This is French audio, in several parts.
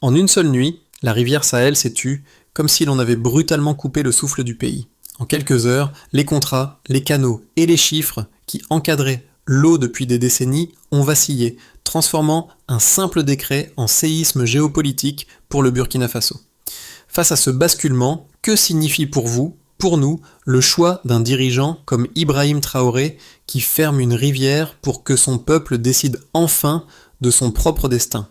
En une seule nuit, la rivière Sahel s'est tue, comme si l'on avait brutalement coupé le souffle du pays. En quelques heures, les contrats, les canaux et les chiffres qui encadraient l'eau depuis des décennies ont vacillé, transformant un simple décret en séisme géopolitique pour le Burkina Faso. Face à ce basculement, que signifie pour vous, pour nous, le choix d'un dirigeant comme Ibrahim Traoré qui ferme une rivière pour que son peuple décide enfin de son propre destin ?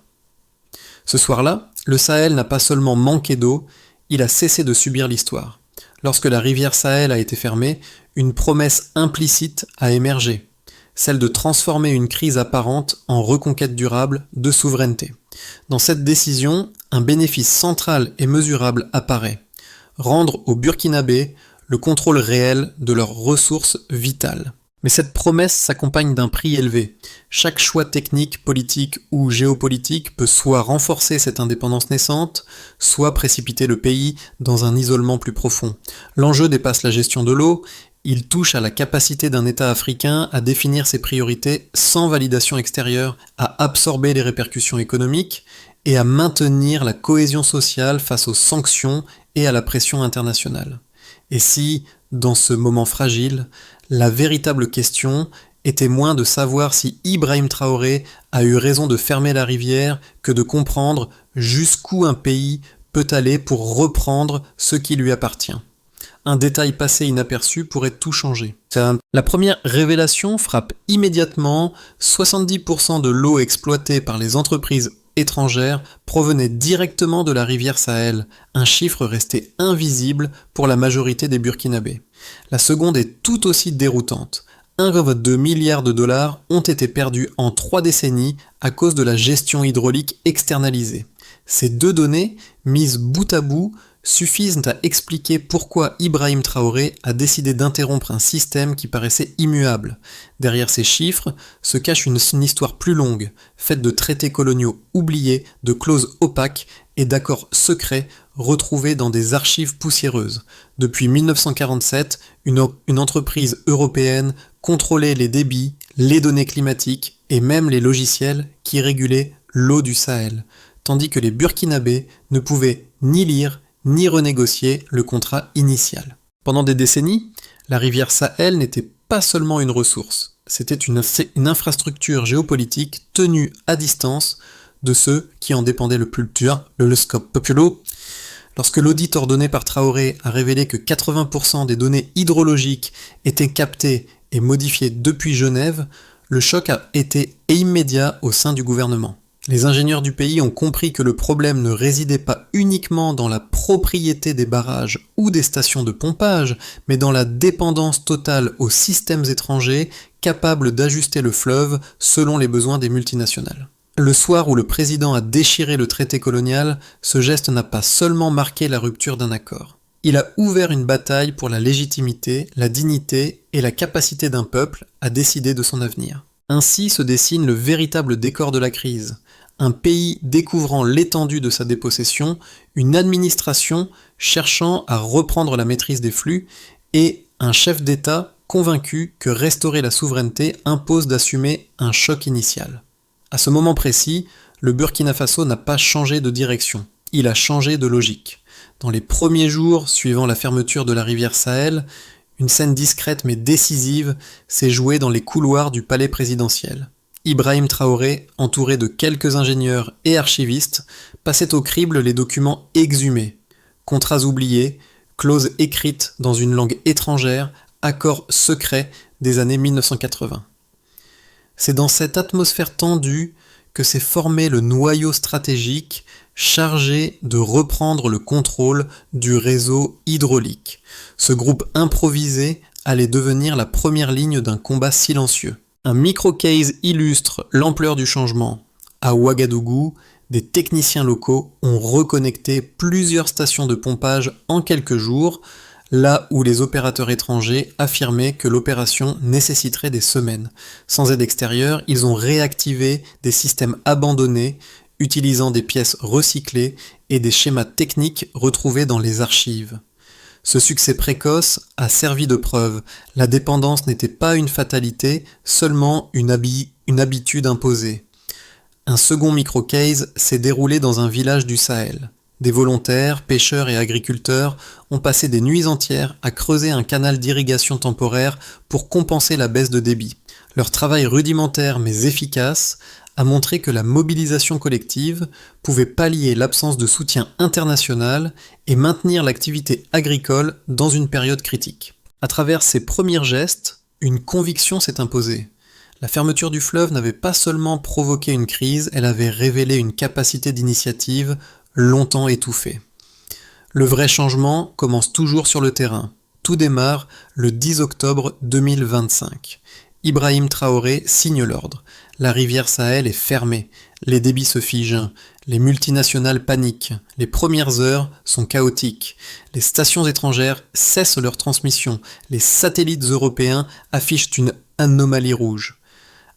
Ce soir-là, le Sahel n'a pas seulement manqué d'eau, il a cessé de subir l'histoire. Lorsque la rivière Sahel a été fermée, une promesse implicite a émergé, celle de transformer une crise apparente en reconquête durable de souveraineté. Dans cette décision, un bénéfice central et mesurable apparaît. Rendre aux Burkinabés le contrôle réel de leurs ressources vitales. Mais cette promesse s'accompagne d'un prix élevé. Chaque choix technique, politique ou géopolitique peut soit renforcer cette indépendance naissante, soit précipiter le pays dans un isolement plus profond. L'enjeu dépasse la gestion de l'eau, il touche à la capacité d'un État africain à définir ses priorités sans validation extérieure, à absorber les répercussions économiques et à maintenir la cohésion sociale face aux sanctions et à la pression internationale. Et si, dans ce moment fragile, la véritable question était moins de savoir si Ibrahim Traoré a eu raison de fermer la rivière que de comprendre jusqu'où un pays peut aller pour reprendre ce qui lui appartient. Un détail passé inaperçu pourrait tout changer. La première révélation frappe immédiatement. 70% de l'eau exploitée par les entreprises étrangères provenait directement de la rivière Sahel, un chiffre resté invisible pour la majorité des Burkinabés. La seconde est tout aussi déroutante. 1,2 milliard de dollars ont été perdus en 3 décennies à cause de la gestion hydraulique externalisée. Ces deux données, mises bout à bout, suffisent à expliquer pourquoi Ibrahim Traoré a décidé d'interrompre un système qui paraissait immuable. Derrière ces chiffres se cache une histoire plus longue, faite de traités coloniaux oubliés, de clauses opaques et d'accords secrets retrouvés dans des archives poussiéreuses. Depuis 1947, une entreprise européenne contrôlait les débits, les données climatiques et même les logiciels qui régulaient l'eau du Sahel, tandis que les Burkinabés ne pouvaient ni lire ni renégocier le contrat initial. Pendant des décennies, la rivière Sahel n'était pas seulement une ressource, c'était une infrastructure géopolitique tenue à distance de ceux qui en dépendaient le plus dur, le scope populo. Lorsque l'audit ordonné par Traoré a révélé que 80% des données hydrologiques étaient captées et modifiées depuis Genève, le choc a été immédiat au sein du gouvernement. Les ingénieurs du pays ont compris que le problème ne résidait pas uniquement dans la propriété des barrages ou des stations de pompage, mais dans la dépendance totale aux systèmes étrangers capables d'ajuster le fleuve selon les besoins des multinationales. Le soir où le président a déchiré le traité colonial, ce geste n'a pas seulement marqué la rupture d'un accord. Il a ouvert une bataille pour la légitimité, la dignité et la capacité d'un peuple à décider de son avenir. Ainsi se dessine le véritable décor de la crise. Un pays découvrant l'étendue de sa dépossession, une administration cherchant à reprendre la maîtrise des flux et un chef d'État convaincu que restaurer la souveraineté impose d'assumer un choc initial. À ce moment précis, le Burkina Faso n'a pas changé de direction, il a changé de logique. Dans les premiers jours suivant la fermeture de la rivière Sahel, une scène discrète mais décisive s'est jouée dans les couloirs du palais présidentiel. Ibrahim Traoré, entouré de quelques ingénieurs et archivistes, passait au crible les documents exhumés, contrats oubliés, clauses écrites dans une langue étrangère, accords secrets des années 1980. C'est dans cette atmosphère tendue que s'est formé le noyau stratégique chargé de reprendre le contrôle du réseau hydraulique. Ce groupe improvisé allait devenir la première ligne d'un combat silencieux. Un micro-case illustre l'ampleur du changement. À Ouagadougou, des techniciens locaux ont reconnecté plusieurs stations de pompage en quelques jours, là où les opérateurs étrangers affirmaient que l'opération nécessiterait des semaines. Sans aide extérieure, ils ont réactivé des systèmes abandonnés, utilisant des pièces recyclées et des schémas techniques retrouvés dans les archives. Ce succès précoce a servi de preuve. La dépendance n'était pas une fatalité, seulement une habitude imposée. Un second micro-case s'est déroulé dans un village du Sahel. Des volontaires, pêcheurs et agriculteurs ont passé des nuits entières à creuser un canal d'irrigation temporaire pour compenser la baisse de débit. Leur travail rudimentaire mais efficace a montré que la mobilisation collective pouvait pallier l'absence de soutien international et maintenir l'activité agricole dans une période critique. À travers ces premiers gestes, une conviction s'est imposée. La fermeture du fleuve n'avait pas seulement provoqué une crise, elle avait révélé une capacité d'initiative longtemps étouffée. Le vrai changement commence toujours sur le terrain. Tout démarre le 10 octobre 2025. Ibrahim Traoré signe l'ordre. La rivière Sahel est fermée. Les débits se figent. Les multinationales paniquent. Les premières heures sont chaotiques. Les stations étrangères cessent leur transmission. Les satellites européens affichent une anomalie rouge.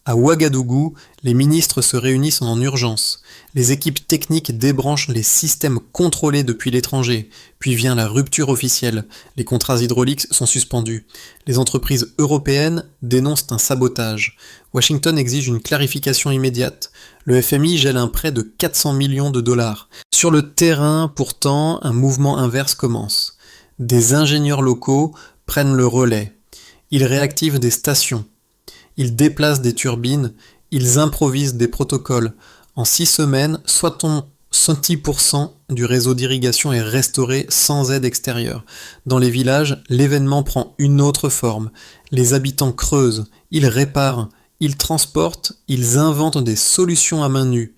À Ouagadougou, les ministres se réunissent en urgence. Les équipes techniques débranchent les systèmes contrôlés depuis l'étranger. Puis vient la rupture officielle. Les contrats hydrauliques sont suspendus. Les entreprises européennes dénoncent un sabotage. Washington exige une clarification immédiate. Le FMI gèle un prêt de 400 millions de dollars. Sur le terrain, pourtant, un mouvement inverse commence. Des ingénieurs locaux prennent le relais. Ils réactivent des stations. Ils déplacent des turbines, ils improvisent des protocoles. En 6 semaines, 70% du réseau d'irrigation est restauré sans aide extérieure. Dans les villages, l'événement prend une autre forme. Les habitants creusent, ils réparent, ils transportent, ils inventent des solutions à main nue.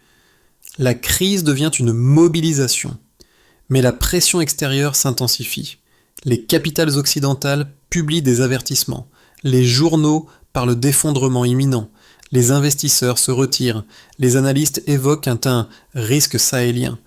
La crise devient une mobilisation. Mais la pression extérieure s'intensifie. Les capitales occidentales publient des avertissements. Les journaux parlent d'effondrement imminent. Les investisseurs se retirent. Les analystes évoquent un risque sahélien.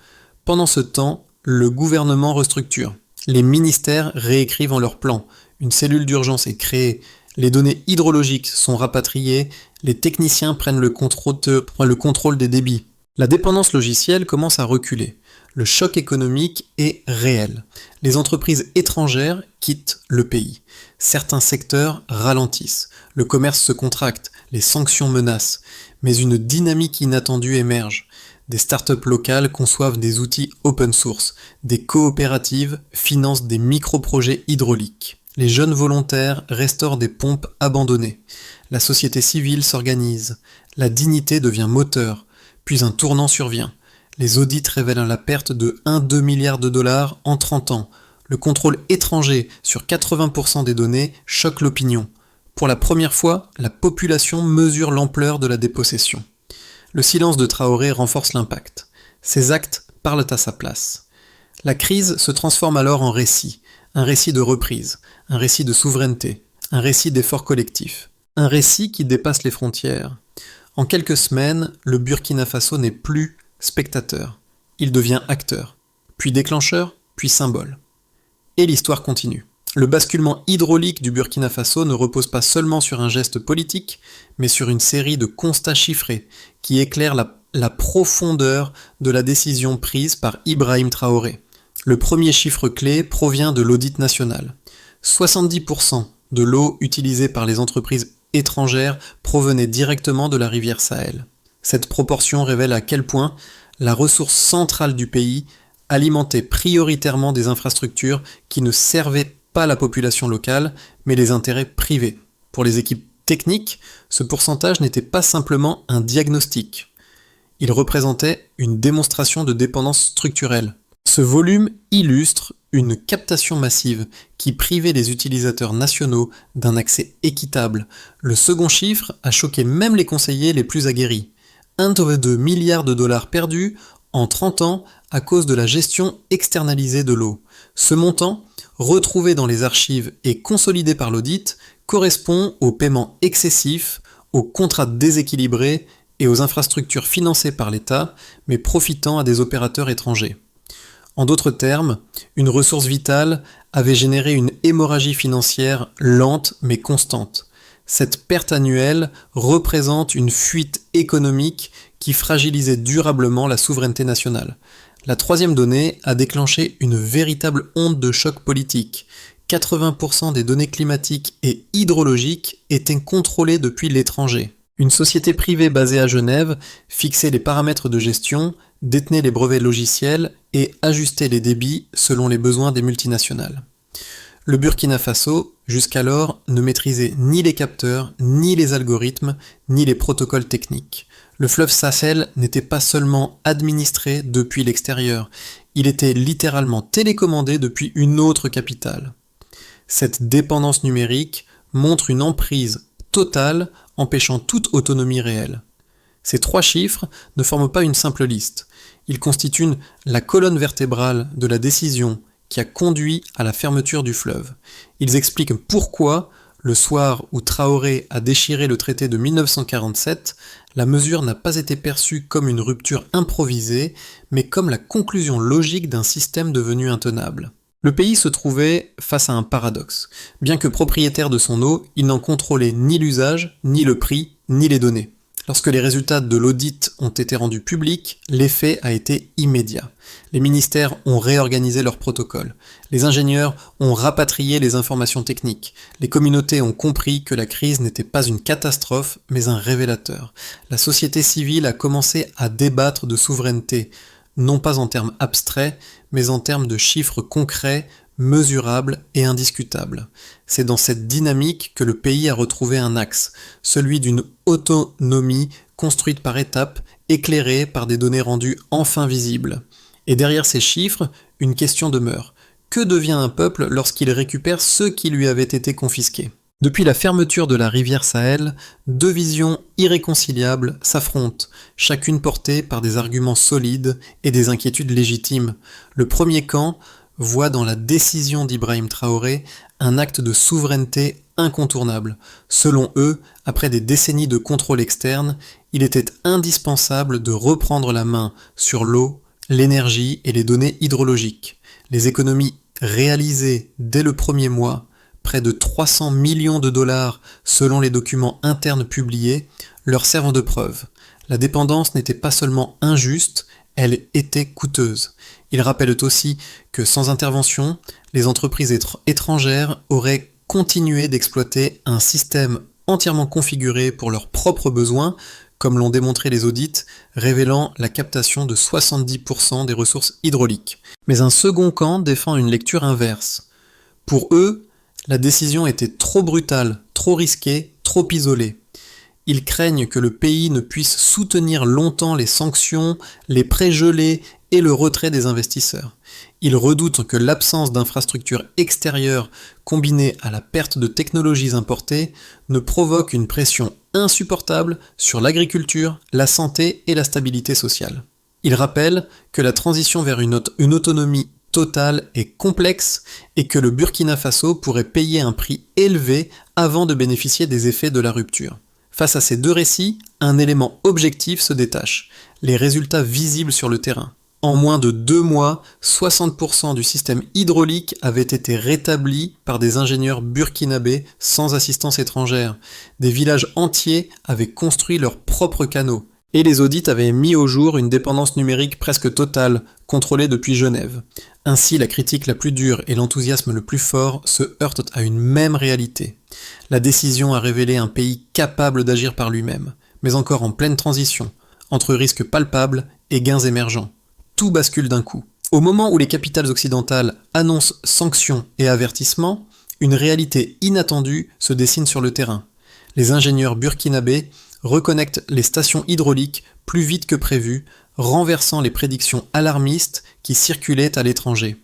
Pendant ce temps, le gouvernement restructure. Les ministères réécrivent leurs plans. Une cellule d'urgence est créée. Les données hydrologiques sont rapatriées. Les techniciens prennent le contrôle des débits. La dépendance logicielle commence à reculer. Le choc économique est réel. Les entreprises étrangères quittent le pays. Certains secteurs ralentissent. Le commerce se contracte. Les sanctions menacent. Mais une dynamique inattendue émerge. Des startups locales conçoivent des outils open source. Des coopératives financent des micro-projets hydrauliques. Les jeunes volontaires restaurent des pompes abandonnées. La société civile s'organise. La dignité devient moteur. Puis un tournant survient. Les audits révèlent la perte de 1,2 milliard de dollars en 30 ans. Le contrôle étranger sur 80% des données choque l'opinion. Pour la première fois, la population mesure l'ampleur de la dépossession. Le silence de Traoré renforce l'impact. Ses actes parlent à sa place. La crise se transforme alors en récit. Un récit de reprise, un récit de souveraineté, un récit d'effort collectif. Un récit qui dépasse les frontières. En quelques semaines, le Burkina Faso n'est plus spectateur. Il devient acteur, puis déclencheur, puis symbole. Et l'histoire continue. Le basculement hydraulique du Burkina Faso ne repose pas seulement sur un geste politique, mais sur une série de constats chiffrés qui éclairent la profondeur de la décision prise par Ibrahim Traoré. Le premier chiffre clé provient de l'audit national. 70% de l'eau utilisée par les entreprises étrangères provenait directement de la rivière Sahel. Cette proportion révèle à quel point la ressource centrale du pays alimentait prioritairement des infrastructures qui ne servaient pas la population locale, mais les intérêts privés. Pour les équipes techniques, ce pourcentage n'était pas simplement un diagnostic. Il représentait une démonstration de dépendance structurelle. Ce volume illustre une captation massive qui privait les utilisateurs nationaux d'un accès équitable. Le second chiffre a choqué même les conseillers les plus aguerris. 1,2 milliard de dollars perdus en 30 ans à cause de la gestion externalisée de l'eau. Ce montant, retrouvé dans les archives et consolidé par l'audit, correspond aux paiements excessifs, aux contrats déséquilibrés et aux infrastructures financées par l'État, mais profitant à des opérateurs étrangers. En d'autres termes, une ressource vitale avait généré une hémorragie financière lente mais constante. Cette perte annuelle représente une fuite économique qui fragilisait durablement la souveraineté nationale. La troisième donnée a déclenché une véritable onde de choc politique. 80% des données climatiques et hydrologiques étaient contrôlées depuis l'étranger. Une société privée basée à Genève fixait les paramètres de gestion, détenait les brevets logiciels et ajustait les débits selon les besoins des multinationales. Le Burkina Faso, jusqu'alors, ne maîtrisait ni les capteurs, ni les algorithmes, ni les protocoles techniques. Le fleuve Sahel n'était pas seulement administré depuis l'extérieur, il était littéralement télécommandé depuis une autre capitale. Cette dépendance numérique montre une emprise totale empêchant toute autonomie réelle. Ces 3 chiffres ne forment pas une simple liste. Ils constituent la colonne vertébrale de la décision qui a conduit à la fermeture du fleuve. Ils expliquent pourquoi, le soir où Traoré a déchiré le traité de 1947, la mesure n'a pas été perçue comme une rupture improvisée, mais comme la conclusion logique d'un système devenu intenable. Le pays se trouvait face à un paradoxe. Bien que propriétaire de son eau, il n'en contrôlait ni l'usage, ni le prix, ni les données. Lorsque les résultats de l'audit ont été rendus publics, l'effet a été immédiat. Les ministères ont réorganisé leurs protocoles. Les ingénieurs ont rapatrié les informations techniques. Les communautés ont compris que la crise n'était pas une catastrophe, mais un révélateur. La société civile a commencé à débattre de souveraineté, non pas en termes abstraits, mais en termes de chiffres concrets, mesurables et indiscutables. C'est dans cette dynamique que le pays a retrouvé un axe, celui d'une autonomie construite par étapes, éclairée par des données rendues enfin visibles. Et derrière ces chiffres, une question demeure. Que devient un peuple lorsqu'il récupère ce qui lui avait été confisqué ? Depuis la fermeture de la rivière Sahel, 2 visions irréconciliables s'affrontent, chacune portée par des arguments solides et des inquiétudes légitimes. Le premier camp voit dans la décision d'Ibrahim Traoré un acte de souveraineté incontournable. Selon eux, après des décennies de contrôle externe, il était indispensable de reprendre la main sur l'eau, l'énergie et les données hydrologiques. Les économies réalisées dès le premier mois, près de 300 millions de dollars selon les documents internes publiés, leur servent de preuve. La dépendance n'était pas seulement injuste, elle était coûteuse. Ils rappellent aussi que sans intervention, les entreprises étrangères auraient continué d'exploiter un système entièrement configuré pour leurs propres besoins, comme l'ont démontré les audits, révélant la captation de 70% des ressources hydrauliques. Mais un second camp défend une lecture inverse. Pour eux, la décision était trop brutale, trop risquée, trop isolée. Ils craignent que le pays ne puisse soutenir longtemps les sanctions, les prêts gelés et le retrait des investisseurs. Ils redoutent que l'absence d'infrastructures extérieures combinée à la perte de technologies importées ne provoque une pression insupportable sur l'agriculture, la santé et la stabilité sociale. Ils rappellent que la transition vers une autonomie totale est complexe et que le Burkina Faso pourrait payer un prix élevé avant de bénéficier des effets de la rupture. Face à ces 2 récits, un élément objectif se détache, les résultats visibles sur le terrain. En moins de 2 mois, 60% du système hydraulique avait été rétabli par des ingénieurs burkinabés sans assistance étrangère. Des villages entiers avaient construit leurs propres canaux. Et les audits avaient mis au jour une dépendance numérique presque totale, contrôlée depuis Genève. Ainsi, la critique la plus dure et l'enthousiasme le plus fort se heurtent à une même réalité. La décision a révélé un pays capable d'agir par lui-même, mais encore en pleine transition, entre risques palpables et gains émergents. Tout bascule d'un coup. Au moment où les capitales occidentales annoncent sanctions et avertissements, une réalité inattendue se dessine sur le terrain. Les ingénieurs burkinabés reconnectent les stations hydrauliques plus vite que prévu, renversant les prédictions alarmistes qui circulaient à l'étranger.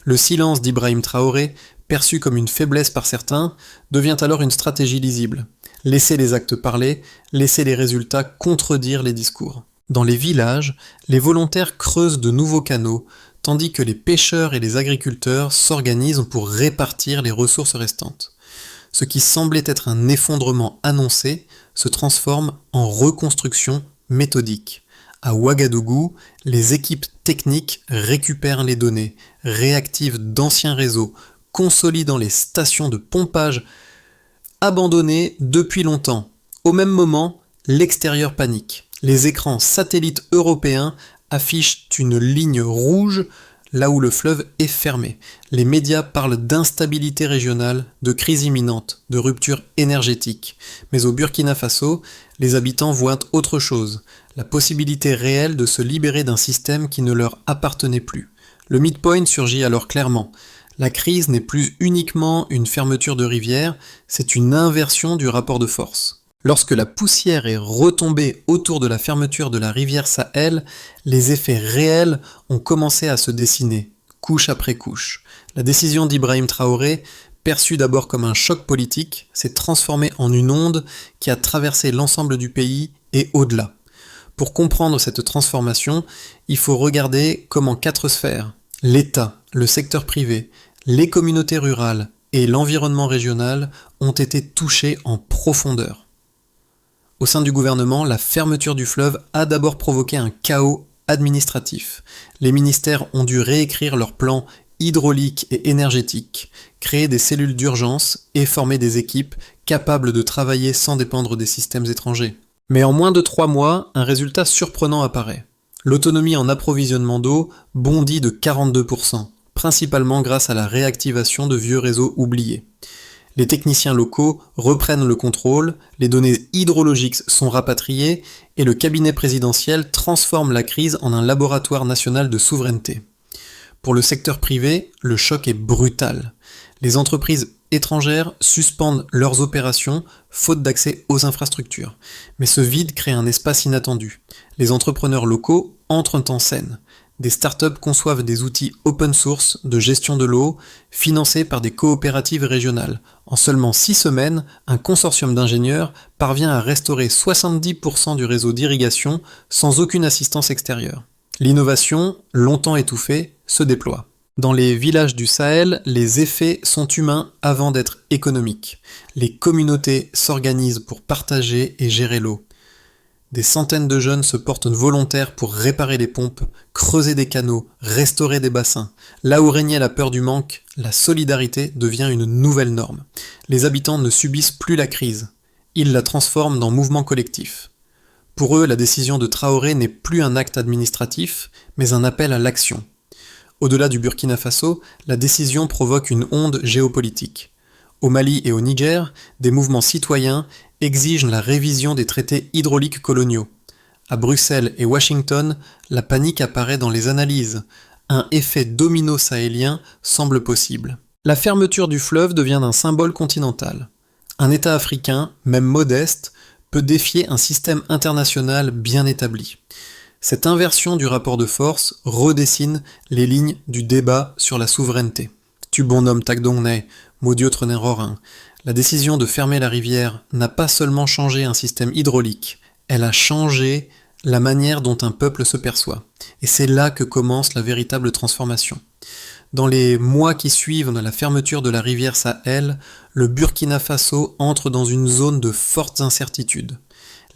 Le silence d'Ibrahim Traoré, perçu comme une faiblesse par certains, devient alors une stratégie lisible. Laisser les actes parler, laisser les résultats contredire les discours. Dans les villages, les volontaires creusent de nouveaux canaux, tandis que les pêcheurs et les agriculteurs s'organisent pour répartir les ressources restantes. Ce qui semblait être un effondrement annoncé se transforme en reconstruction méthodique. À Ouagadougou, les équipes techniques récupèrent les données, réactivent d'anciens réseaux, consolidant les stations de pompage abandonnées depuis longtemps. Au même moment, l'extérieur panique. Les écrans satellites européens affichent une ligne rouge là où le fleuve est fermé. Les médias parlent d'instabilité régionale, de crise imminente, de rupture énergétique. Mais au Burkina Faso, Les habitants voient autre chose, la possibilité réelle de se libérer d'un système qui ne leur appartenait plus. Le midpoint surgit alors clairement. La crise n'est plus uniquement une fermeture de rivière, c'est une inversion du rapport de force. Lorsque la poussière est retombée autour de la fermeture de la rivière Sahel, les effets réels ont commencé à se dessiner, couche après couche. La décision d'Ibrahim Traoré, perçue d'abord comme un choc politique, s'est transformée en une onde qui a traversé l'ensemble du pays et au-delà. Pour comprendre cette transformation, il faut regarder comme en 4 sphères. L'État, le secteur privé, les communautés rurales et l'environnement régional ont été touchés en profondeur. Au sein du gouvernement, la fermeture du fleuve a d'abord provoqué un chaos administratif. Les ministères ont dû réécrire leurs plans hydrauliques et énergétiques, créer des cellules d'urgence et former des équipes capables de travailler sans dépendre des systèmes étrangers. Mais en moins de 3 mois, un résultat surprenant apparaît. L'autonomie en approvisionnement d'eau bondit de 42%, principalement grâce à la réactivation de vieux réseaux oubliés. Les techniciens locaux reprennent le contrôle, les données hydrologiques sont rapatriées et le cabinet présidentiel transforme la crise en un laboratoire national de souveraineté. Pour le secteur privé, le choc est brutal. Les entreprises étrangères suspendent leurs opérations faute d'accès aux infrastructures. Mais ce vide crée un espace inattendu. Les entrepreneurs locaux entrent en scène. Des startups conçoivent des outils open source de gestion de l'eau, financés par des coopératives régionales. En seulement 6 semaines, un consortium d'ingénieurs parvient à restaurer 70% du réseau d'irrigation sans aucune assistance extérieure. L'innovation, longtemps étouffée, se déploie. Dans les villages du Sahel, les effets sont humains avant d'être économiques. Les communautés s'organisent pour partager et gérer l'eau. Des centaines de jeunes se portent volontaires pour réparer les pompes, creuser des canaux, restaurer des bassins. Là où régnait la peur du manque, la solidarité devient une nouvelle norme. Les habitants ne subissent plus la crise. Ils la transforment dans mouvement collectif. Pour eux, la décision de Traoré n'est plus un acte administratif, mais un appel à l'action. Au-delà du Burkina Faso, la décision provoque une onde géopolitique. Au Mali et au Niger, des mouvements citoyens exigent la révision des traités hydrauliques coloniaux. À Bruxelles et Washington, la panique apparaît dans les analyses. Un effet domino sahélien semble possible. La fermeture du fleuve devient un symbole continental. Un État africain, même modeste, peut défier un système international bien établi. Cette inversion du rapport de force redessine les lignes du débat sur la souveraineté. Tu bonhomme Tagdongnay, Modiot Trenerorin. La décision de fermer la rivière n'a pas seulement changé un système hydraulique, elle a changé la manière dont un peuple se perçoit. Et c'est là que commence la véritable transformation. Dans les mois qui suivent la fermeture de la rivière Sahel, le Burkina Faso entre dans une zone de fortes incertitudes.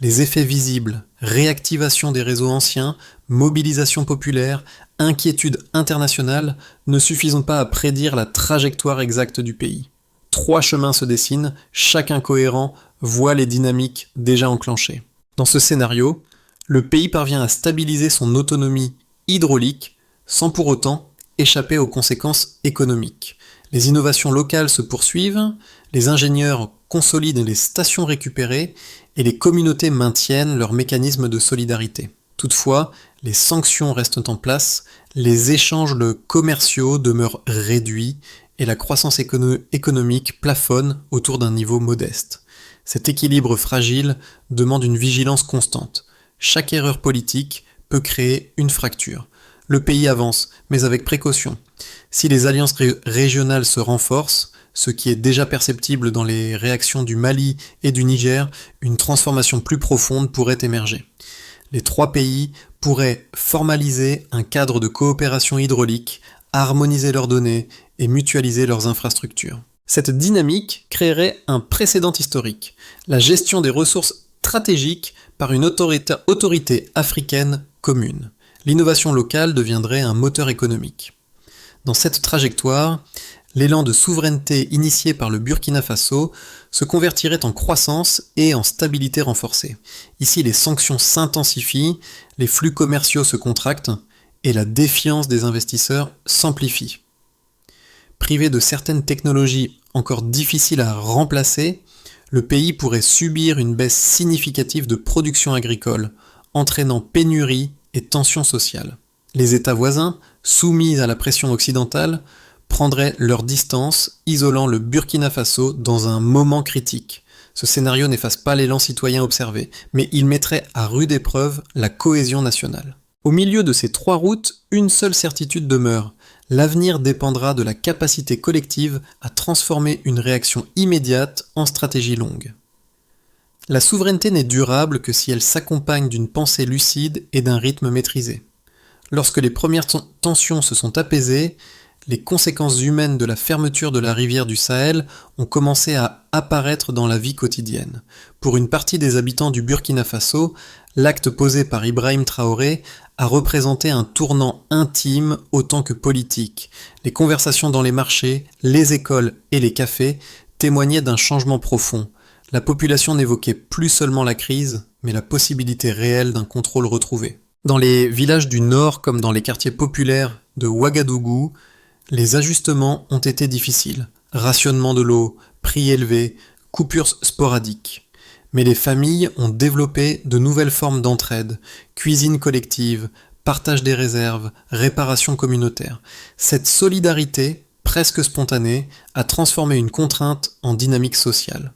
Les effets visibles, réactivation des réseaux anciens, mobilisation populaire, inquiétude internationale ne suffisent pas à prédire la trajectoire exacte du pays. 3 chemins se dessinent, chacun cohérent, voit les dynamiques déjà enclenchées. Dans ce scénario, le pays parvient à stabiliser son autonomie hydraulique sans pour autant échapper aux conséquences économiques. Les innovations locales se poursuivent, les ingénieurs consolident les stations récupérées et les communautés maintiennent leurs mécanismes de solidarité. Toutefois, les sanctions restent en place, les échanges commerciaux demeurent réduits et la croissance économique plafonne autour d'un niveau modeste. Cet équilibre fragile demande une vigilance constante. Chaque erreur politique peut créer une fracture. Le pays avance, mais avec précaution. Si les alliances régionales se renforcent, ce qui est déjà perceptible dans les réactions du Mali et du Niger, une transformation plus profonde pourrait émerger. Les 3 pays pourraient formaliser un cadre de coopération hydraulique, harmoniser leurs données et mutualiser leurs infrastructures. Cette dynamique créerait un précédent historique, la gestion des ressources stratégiques par une autorité africaine commune. L'innovation locale deviendrait un moteur économique. Dans cette trajectoire, l'élan de souveraineté initié par le Burkina Faso se convertirait en croissance et en stabilité renforcée. Ici, les sanctions s'intensifient, les flux commerciaux se contractent et la défiance des investisseurs s'amplifie. Privé de certaines technologies encore difficiles à remplacer, Le pays pourrait subir une baisse significative de production agricole, entraînant pénurie et tensions sociales. Les États voisins, soumis à la pression occidentale, prendraient leur distance, isolant le Burkina Faso dans un moment critique. Ce scénario n'efface pas l'élan citoyen observé, mais il mettrait à rude épreuve la cohésion nationale. Au milieu de ces trois routes, une seule certitude demeure. L'avenir dépendra de la capacité collective à transformer une réaction immédiate en stratégie longue. La souveraineté n'est durable que si elle s'accompagne d'une pensée lucide et d'un rythme maîtrisé. Lorsque les premières tensions se sont apaisées, les conséquences humaines de la fermeture de la rivière du Sahel ont commencé à apparaître dans la vie quotidienne. Pour une partie des habitants du Burkina Faso, l'acte posé par Ibrahim Traoré a représenté un tournant intime autant que politique. Les conversations dans les marchés, les écoles et les cafés témoignaient d'un changement profond. La population n'évoquait plus seulement la crise, mais la possibilité réelle d'un contrôle retrouvé. Dans les villages du nord comme dans les quartiers populaires de Ouagadougou, les ajustements ont été difficiles. Rationnement de l'eau, prix élevés, coupures sporadiques. Mais les familles ont développé de nouvelles formes d'entraide, cuisine collective, partage des réserves, réparation communautaire. Cette solidarité, presque spontanée, a transformé une contrainte en dynamique sociale.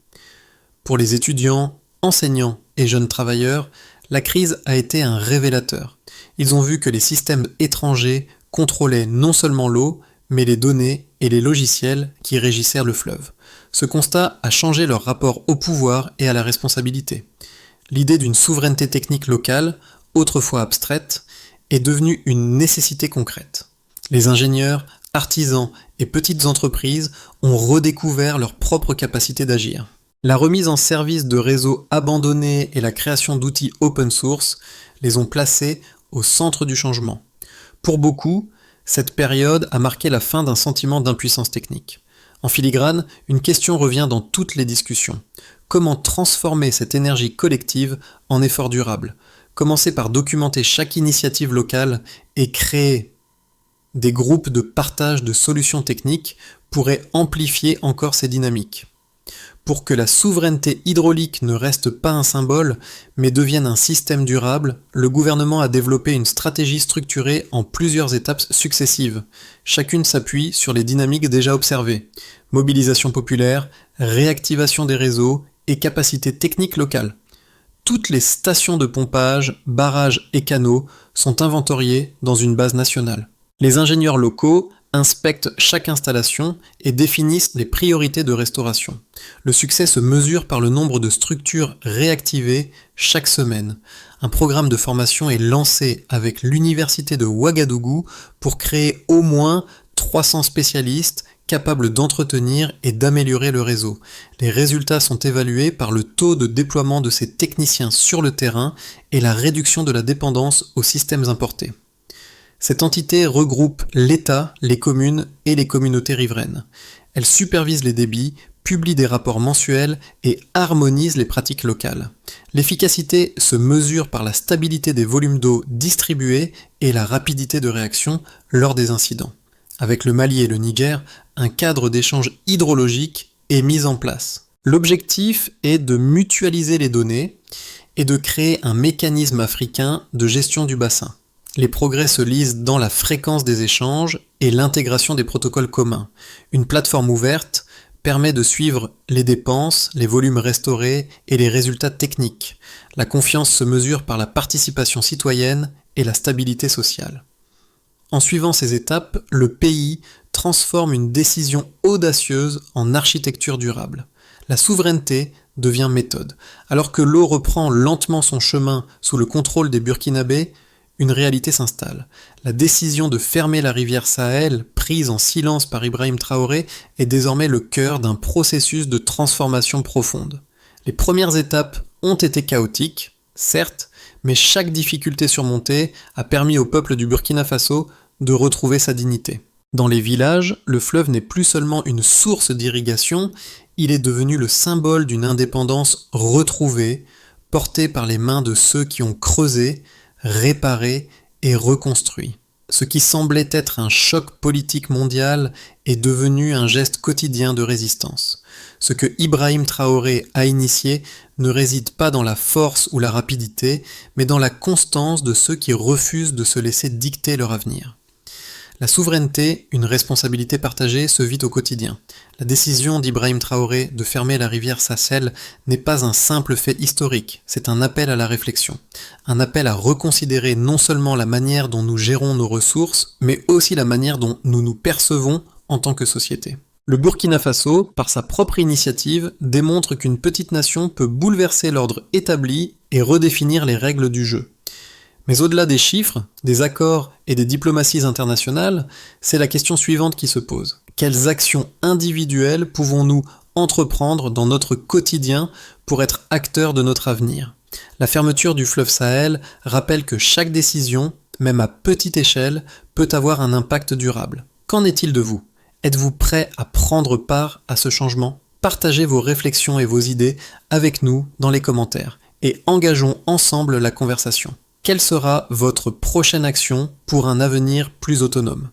Pour les étudiants, enseignants et jeunes travailleurs, la crise a été un révélateur. Ils ont vu que les systèmes étrangers contrôlaient non seulement l'eau, mais les données et les logiciels qui régissaient le fleuve. Ce constat a changé leur rapport au pouvoir et à la responsabilité. L'idée d'une souveraineté technique locale, autrefois abstraite, est devenue une nécessité concrète. Les ingénieurs, artisans et petites entreprises ont redécouvert leur propre capacité d'agir. La remise en service de réseaux abandonnés et la création d'outils open source les ont placés au centre du changement. Pour beaucoup, cette période a marqué la fin d'un sentiment d'impuissance technique. En filigrane, une question revient dans toutes les discussions. Comment transformer cette énergie collective en effort durable ? Commencer par documenter chaque initiative locale et créer des groupes de partage de solutions techniques pourrait amplifier encore ces dynamiques. Pour que la souveraineté hydraulique ne reste pas un symbole, mais devienne un système durable, le gouvernement a développé une stratégie structurée en plusieurs étapes successives. Chacune s'appuie sur les dynamiques déjà observées. Mobilisation populaire, réactivation des réseaux et capacité technique locale. Toutes les stations de pompage, barrages et canaux sont inventoriées dans une base nationale. Les ingénieurs locaux inspectent chaque installation et définissent les priorités de restauration. Le succès se mesure par le nombre de structures réactivées chaque semaine. Un programme de formation est lancé avec l'université de Ouagadougou pour créer au moins 300 spécialistes capables d'entretenir et d'améliorer le réseau. Les résultats sont évalués par le taux de déploiement de ces techniciens sur le terrain et la réduction de la dépendance aux systèmes importés. Cette entité regroupe l'État, les communes et les communautés riveraines. Elle supervise les débits, publie des rapports mensuels et harmonise les pratiques locales. L'efficacité se mesure par la stabilité des volumes d'eau distribués et la rapidité de réaction lors des incidents. Avec le Mali et le Niger, un cadre d'échange hydrologique est mis en place. L'objectif est de mutualiser les données et de créer un mécanisme africain de gestion du bassin. Les progrès se lisent dans la fréquence des échanges et l'intégration des protocoles communs. Une plateforme ouverte permet de suivre les dépenses, les volumes restaurés et les résultats techniques. La confiance se mesure par la participation citoyenne et la stabilité sociale. En suivant ces étapes, le pays transforme une décision audacieuse en architecture durable. La souveraineté devient méthode. Alors que l'eau reprend lentement son chemin sous le contrôle des Burkinabés, une réalité s'installe. La décision de fermer la rivière Sahel, prise en silence par Ibrahim Traoré, est désormais le cœur d'un processus de transformation profonde. Les premières étapes ont été chaotiques, certes, mais chaque difficulté surmontée a permis au peuple du Burkina Faso de retrouver sa dignité. Dans les villages, le fleuve n'est plus seulement une source d'irrigation, il est devenu le symbole d'une indépendance retrouvée, portée par les mains de ceux qui ont creusé, réparé et reconstruit. Ce qui semblait être un choc politique mondial est devenu un geste quotidien de résistance. Ce que Ibrahim Traoré a initié ne réside pas dans la force ou la rapidité, mais dans la constance de ceux qui refusent de se laisser dicter leur avenir. La souveraineté, une responsabilité partagée, se vit au quotidien. La décision d'Ibrahim Traoré de fermer la rivière Sassel n'est pas un simple fait historique, c'est un appel à la réflexion. Un appel à reconsidérer non seulement la manière dont nous gérons nos ressources, mais aussi la manière dont nous nous percevons en tant que société. Le Burkina Faso, par sa propre initiative, démontre qu'une petite nation peut bouleverser l'ordre établi et redéfinir les règles du jeu. Mais au-delà des chiffres, des accords et des diplomaties internationales, c'est la question suivante qui se pose. Quelles actions individuelles pouvons-nous entreprendre dans notre quotidien pour être acteurs de notre avenir ? La fermeture du fleuve Sahel rappelle que chaque décision, même à petite échelle, peut avoir un impact durable. Qu'en est-il de vous ? Êtes-vous prêt à prendre part à ce changement ? Partagez vos réflexions et vos idées avec nous dans les commentaires et engageons ensemble la conversation. Quelle sera votre prochaine action pour un avenir plus autonome ?